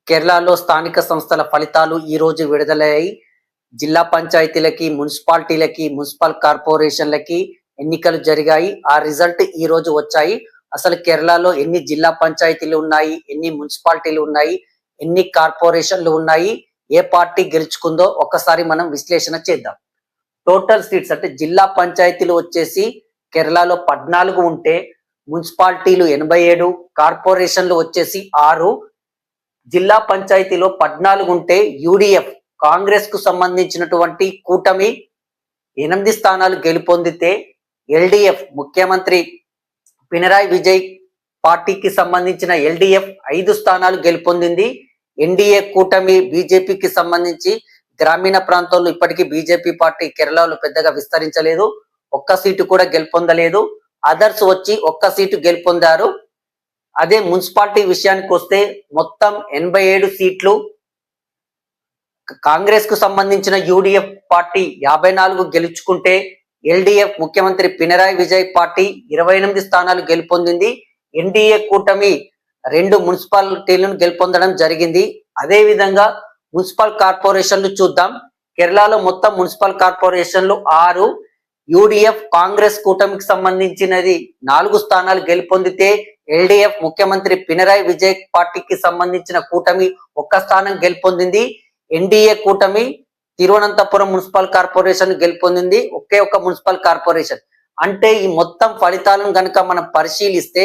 కేరళలో స్థానిక సంస్థల ఫలితాలు ఈ రోజు విడుదలయ్యాయి. జిల్లా పంచాయతీలకి, మున్సిపాలిటీలకి, మున్సిపల్ కార్పొరేషన్లకి ఎన్నికలు జరిగాయి. ఆ రిజల్ట్ ఈ రోజు వచ్చాయి. అసలు కేరళలో ఎన్ని జిల్లా పంచాయతీలు ఉన్నాయి, ఎన్ని మున్సిపాలిటీలు ఉన్నాయి, ఎన్ని కార్పొరేషన్లు ఉన్నాయి, ఏ పార్టీ గెలుచుకుందో ఒక్కసారి మనం విశ్లేషణ చేద్దాం. టోటల్ సీట్స్ అంటే జిల్లా పంచాయతీలు వచ్చేసి కేరళలో 14 ఉంటే, మున్సిపాలిటీలు 87, కార్పొరేషన్లు వచ్చేసి 6. జిల్లా పంచాయతీలో 14 ఉంటే యూడిఎఫ్ కాంగ్రెస్ కు సంబంధించినటువంటి కూటమి 8 స్థానాలు గెలుపొందితే, ఎల్డిఎఫ్ ముఖ్యమంత్రి పినరాయి విజయ్ పార్టీకి సంబంధించిన ఎల్డిఎఫ్ 5 స్థానాలు గెలుపొందింది. ఎన్డీఏ కూటమి బీజేపీకి సంబంధించి గ్రామీణ ప్రాంతాల్లో ఇప్పటికీ బీజేపీ పార్టీ కేరళలో పెద్దగా విస్తరించలేదు, ఒక్క సీటు కూడా గెలుపొందలేదు. అదర్స్ వచ్చి ఒక్క సీటు గెలుపొందారు. అదే మున్సిపాలిటీ విషయానికి వస్తే మొత్తం 87 సీట్లు. కాంగ్రెస్ కు సంబంధించిన యూడిఎఫ్ పార్టీ 54 గెలుచుకుంటే, ఎల్డిఎఫ్ ముఖ్యమంత్రి పినరాయి విజయ్ పార్టీ 28 స్థానాలు గెలుపొందింది. ఎన్డీఏ కూటమి 2 మున్సిపాలిటీలను గెలుపొందడం జరిగింది. అదే విధంగా మున్సిపల్ కార్పొరేషన్లు చూద్దాం. కేరళలో మొత్తం మున్సిపల్ కార్పొరేషన్లు 6. యూడిఎఫ్ కాంగ్రెస్ కూటమికి సంబంధించినది 4 స్థానాలు గెలుపొందితే, ఎల్డిఎఫ్ ముఖ్యమంత్రి పినరాయి విజయ్ పార్టీకి సంబంధించిన కూటమి 1 స్థానం గెలుపొందింది. ఎన్డీఏ కూటమి తిరువనంతపురం మున్సిపల్ కార్పొరేషన్ గెలుపొందింది, ఒకే ఒక మున్సిపల్ కార్పొరేషన్. అంటే ఈ మొత్తం ఫలితాలను గనుక మనం పరిశీలిస్తే,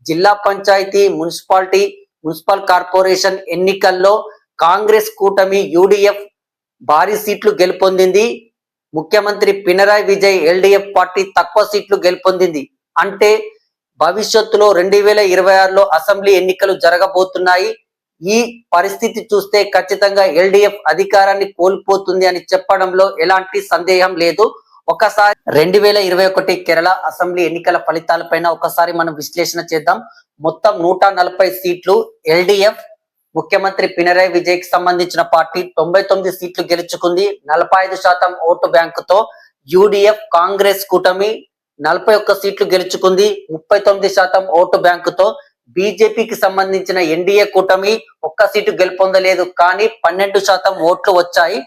జిల్లా పంచాయతీ, మున్సిపాలిటీ, మున్సిపల్ కార్పొరేషన్ ఎన్నికల్లో కాంగ్రెస్ కూటమి యూడిఎఫ్ భారీ సీట్లు గెలుపొందింది. ముఖ్యమంత్రి పినరాయి విజయ్ ఎల్డిఎఫ్ పార్టీ తక్కువ సీట్లు గెలుపొందింది. అంటే భవిష్యత్తులో 2026లో అసెంబ్లీ ఎన్నికలు జరగబోతున్నాయి. ఈ పరిస్థితి చూస్తే ఖచ్చితంగా ఎల్డిఎఫ్ అధికారాన్ని కోల్పోతుంది అని చెప్పడంలో ఎలాంటి సందేహం లేదు. ఒకసారి 2021 కేరళ అసెంబ్లీ ఎన్నికల ఫలితాలపైన ఒకసారి మనం విశ్లేషణ చేద్దాం. మొత్తం 140 సీట్లు ఎల్డిఎఫ్ ముఖ్యమంత్రి పినరాయి విజయ్ కి సంబంధించిన పార్టీ 99 సీట్లు గెలుచుకుంది 45% ఓటు బ్యాంకుతో. యూడిఎఫ్ కాంగ్రెస్ కూటమి 41 సీట్లు గెలుచుకుంది 39% ఓటు బ్యాంకుతో. బీజేపీకి సంబంధించిన ఎన్డీఏ కూటమి 1 సీటు గెలుపొందలేదు, కానీ 12% ఓట్లు వచ్చాయి.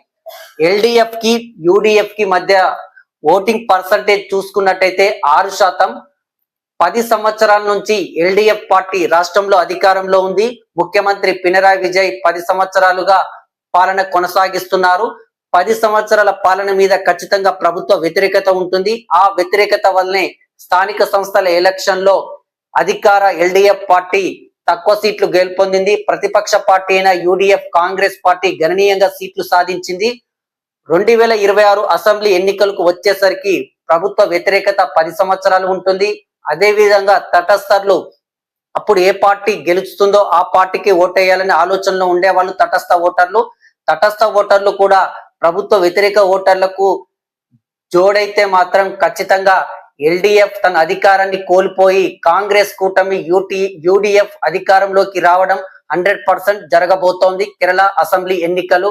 ఎల్డిఎఫ్ కి యూడిఎఫ్ కి మధ్య ఓటింగ్ పర్సంటేజ్ చూసుకున్నట్టయితే 6%. 10 సంవత్సరాల నుంచి ఎల్డిఎఫ్ పార్టీ రాష్ట్రంలో అధికారంలో ఉంది. ముఖ్యమంత్రి పినరాయి విజయ్ 10 సంవత్సరాలుగా పాలన కొనసాగిస్తున్నారు. 10 సంవత్సరాల పాలన మీద ఖచ్చితంగా ప్రభుత్వ వ్యతిరేకత ఉంటుంది. ఆ వ్యతిరేకత వల్లనే స్థానిక సంస్థల ఎలక్షన్ లో అధికార ఎల్డిఎఫ్ పార్టీ తక్కువ సీట్లు గెలుపొందింది. ప్రతిపక్ష పార్టీ అయిన యూడిఎఫ్ కాంగ్రెస్ పార్టీ గణనీయంగా సీట్లు సాధించింది. 2026 అసెంబ్లీ ఎన్నికలకు వచ్చేసరికి ప్రభుత్వ వ్యతిరేకత 10 సంవత్సరాలు ఉంటుంది. అదే విధంగా తటస్థర్లు అప్పుడు ఏ పార్టీ గెలుస్తుందో ఆ పార్టీకి ఓటేయాలనే ఆలోచనలో ఉండేవాళ్ళు తటస్థ ఓటర్లు కూడా ప్రభుత్వ వ్యతిరేక ఓటర్లకు జోడైతే మాత్రం ఖచ్చితంగా ఎల్డిఎఫ్ తన అధికారాన్ని కోల్పోయి కాంగ్రెస్ కూటమి యూడిఎఫ్ అధికారంలోకి రావడం 100% జరగబోతోంది కేరళ అసెంబ్లీ ఎన్నికలు.